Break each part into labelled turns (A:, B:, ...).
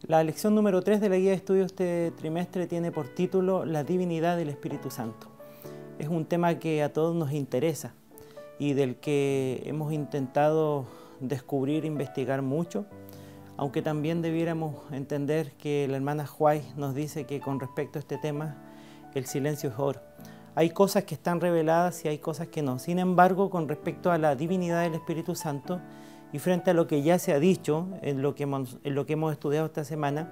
A: La lección número 3 de la guía de estudio de este trimestre tiene por título La divinidad del Espíritu Santo. Es un tema que a todos nos interesa y del que hemos intentado descubrir e investigar mucho, aunque también debiéramos entender que la hermana White nos dice que con respecto a este tema el silencio es oro. Hay cosas que están reveladas y hay cosas que no. Sin embargo, con respecto a la divinidad del Espíritu Santo y frente a lo que ya se ha dicho en lo que hemos estudiado esta semana,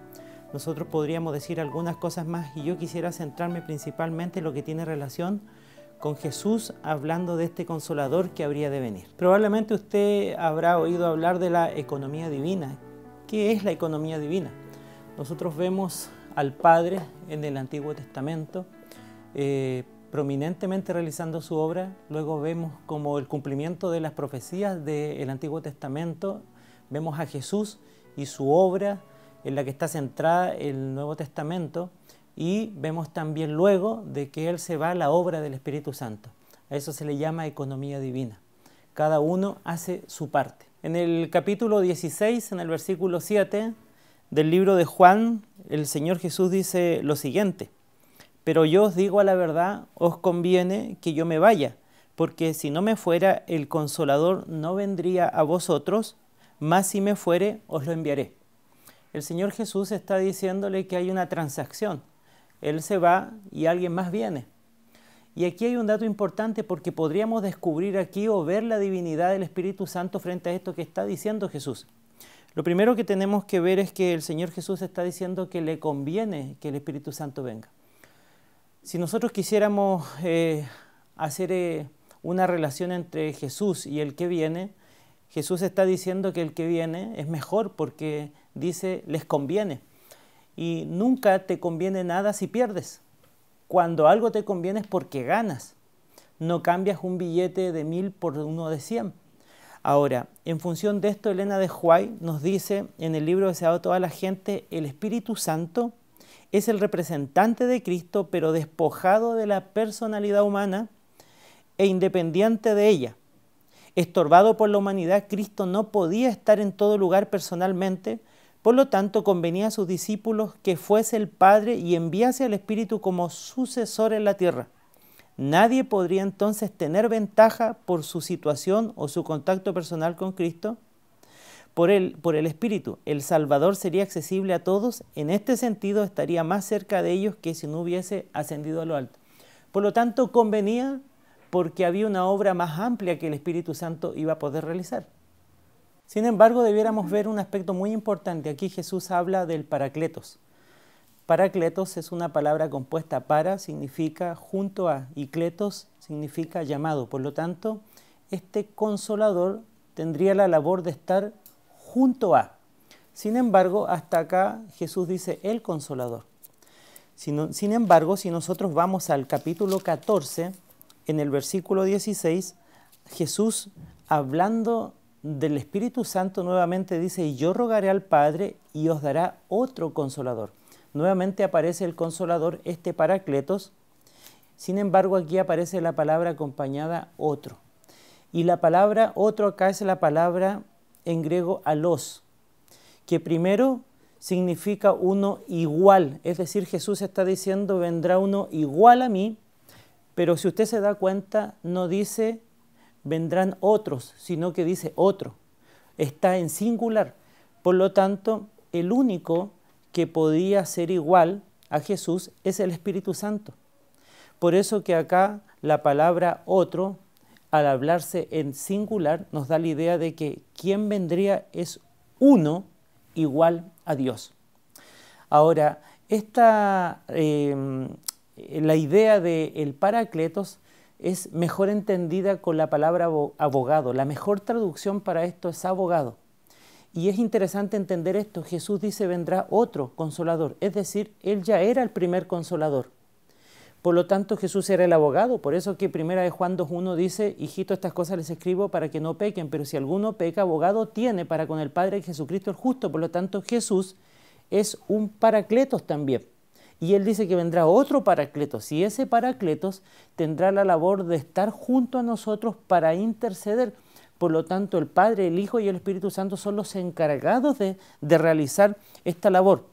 A: nosotros podríamos decir algunas cosas más y yo quisiera centrarme principalmente en lo que tiene relación con Jesús hablando de este Consolador que habría de venir. Probablemente usted habrá oído hablar de la economía divina. ¿Qué es la economía divina? Nosotros vemos al Padre en el Antiguo Testamento prominentemente realizando su obra, luego vemos como el cumplimiento de las profecías del Antiguo Testamento, vemos a Jesús y su obra en la que está centrada el Nuevo Testamento, y vemos también luego de que Él se va a la obra del Espíritu Santo. A eso se le llama economía divina. Cada uno hace su parte. En el capítulo 16, en el versículo 7 del libro de Juan, el Señor Jesús dice lo siguiente: pero yo os digo a la verdad, os conviene que yo me vaya, porque si no me fuera, el Consolador no vendría a vosotros, mas si me fuere, os lo enviaré. El Señor Jesús está diciéndole que hay una transacción. Él se va y alguien más viene. Y aquí hay un dato importante porque podríamos descubrir aquí o ver la divinidad del Espíritu Santo frente a esto que está diciendo Jesús. Lo primero que tenemos que ver es que el Señor Jesús está diciendo que le conviene que el Espíritu Santo venga. Si nosotros quisiéramos hacer una relación entre Jesús y el que viene, Jesús está diciendo que el que viene es mejor porque dice les conviene. Y nunca te conviene nada si pierdes. Cuando algo te conviene es porque ganas. No cambias un billete de 1000 por uno de 100. Ahora, en función de esto, Elena de White nos dice en el libro Deseado a toda la gente, el Espíritu Santo es el representante de Cristo, pero despojado de la personalidad humana e independiente de ella. Estorbado por la humanidad, Cristo no podía estar en todo lugar personalmente, por lo tanto convenía a sus discípulos que fuese el Padre y enviase al Espíritu como sucesor en la tierra. Nadie podría entonces tener ventaja por su situación o su contacto personal con Cristo. Por el Espíritu, el Salvador sería accesible a todos. En este sentido, estaría más cerca de ellos que si no hubiese ascendido a lo alto. Por lo tanto, convenía porque había una obra más amplia que el Espíritu Santo iba a poder realizar. Sin embargo, debiéramos ver un aspecto muy importante. Aquí Jesús habla del Paracletos. Paracletos es una palabra compuesta para, significa junto a, y kletos significa llamado. Por lo tanto, este Consolador tendría la labor de estar junto a. Sin embargo, hasta acá Jesús dice el Consolador. Sin embargo, si nosotros vamos al capítulo 14, en el versículo 16, Jesús, hablando del Espíritu Santo, nuevamente dice, yo rogaré al Padre y os dará otro Consolador. Nuevamente aparece el Consolador, este Paracletos. Sin embargo, aquí aparece la palabra acompañada otro. Y la palabra otro acá es la palabra en griego alos, que primero significa uno igual, es decir, Jesús está diciendo vendrá uno igual a mí, pero si usted se da cuenta no dice vendrán otros, sino que dice otro, está en singular. Por lo tanto, el único que podía ser igual a Jesús es el Espíritu Santo. Por eso que acá la palabra otro, al hablarse en singular, nos da la idea de que quien vendría es uno igual a Dios. Ahora, la idea del Paracletos es mejor entendida con la palabra abogado. La mejor traducción para esto es abogado. Y es interesante entender esto. Jesús dice vendrá otro Consolador, es decir, Él ya era el primer Consolador. Por lo tanto, Jesús era el abogado. Por eso que 1 de Juan 2:1 dice, hijito, estas cosas les escribo para que no pequen, pero si alguno peca, abogado tiene para con el Padre Jesucristo el justo. Por lo tanto, Jesús es un Paracletos también. Y Él dice que vendrá otro Paracletos, y ese Paracletos tendrá la labor de estar junto a nosotros para interceder. Por lo tanto, el Padre, el Hijo y el Espíritu Santo son los encargados de realizar esta labor.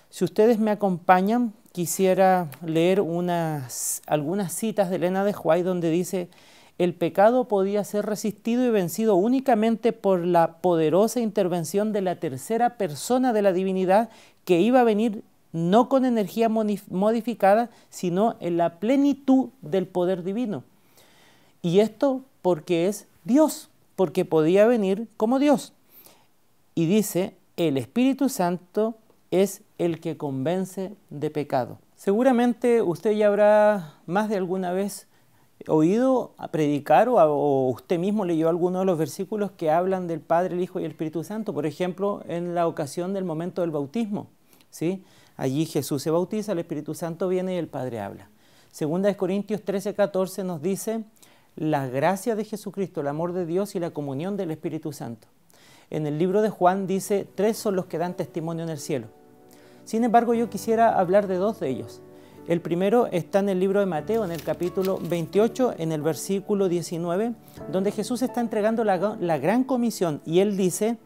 A: Si ustedes me acompañan, quisiera leer algunas citas de Elena de White donde dice: el pecado podía ser resistido y vencido únicamente por la poderosa intervención de la tercera persona de la divinidad, que iba a venir no con energía modificada, sino en la plenitud del poder divino. Y esto porque es Dios, porque podía venir como Dios. Y dice: el Espíritu Santo es el que convence de pecado. Seguramente usted ya habrá más de alguna vez oído a predicar o usted mismo leyó alguno de los versículos que hablan del Padre, el Hijo y el Espíritu Santo. Por ejemplo, en la ocasión del momento del bautismo, ¿sí? Allí Jesús se bautiza, el Espíritu Santo viene y el Padre habla. Segunda de Corintios 13:14 nos dice: la gracia de Jesucristo, el amor de Dios y la comunión del Espíritu Santo. En el libro de Juan dice: 3 son los que dan testimonio en el cielo. Sin embargo, yo quisiera hablar de 2 de ellos. El primero está en el libro de Mateo, en el capítulo 28, en el versículo 19, donde Jesús está entregando la gran comisión, y Él dice: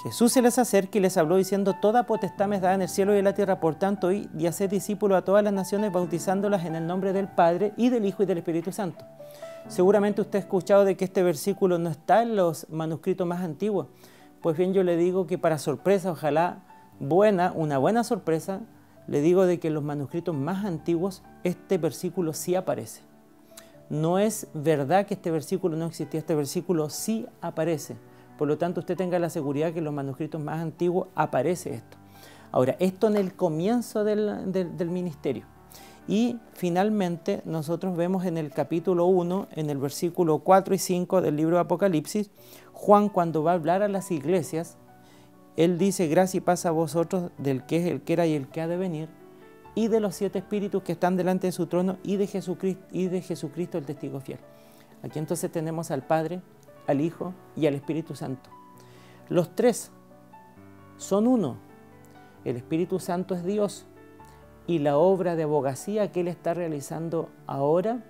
A: Jesús se les acerca y les habló diciendo: toda potestad me es dada en el cielo y en la tierra, por tanto, id y haced discípulos a todas las naciones, bautizándolas en el nombre del Padre, y del Hijo, y del Espíritu Santo. Seguramente usted ha escuchado de que este versículo no está en los manuscritos más antiguos. Pues bien, yo le digo que, para sorpresa, ojalá una buena sorpresa, le digo de que en los manuscritos más antiguos este versículo sí aparece. No es verdad que este versículo no existía, este versículo sí aparece. Por lo tanto, usted tenga la seguridad que en los manuscritos más antiguos aparece esto. Ahora, esto en el comienzo del ministerio. Y finalmente nosotros vemos en el capítulo 1, en el versículo 4 y 5 del libro de Apocalipsis, Juan, cuando va a hablar a las iglesias, él dice: gracia y paz a vosotros del que es, el que era y el que ha de venir, y de los 7 espíritus que están delante de su trono, y de Jesucristo el testigo fiel. Aquí entonces tenemos al Padre, al Hijo y al Espíritu Santo. Los 3 son uno. El Espíritu Santo es Dios, y la obra de abogacía que Él está realizando ahora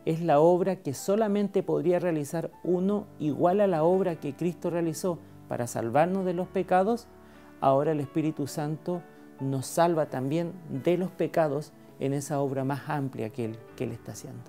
A: es la obra que solamente podría realizar uno, igual a la obra que Cristo realizó para salvarnos de los pecados. Ahora el Espíritu Santo nos salva también de los pecados en esa obra más amplia que Él está haciendo.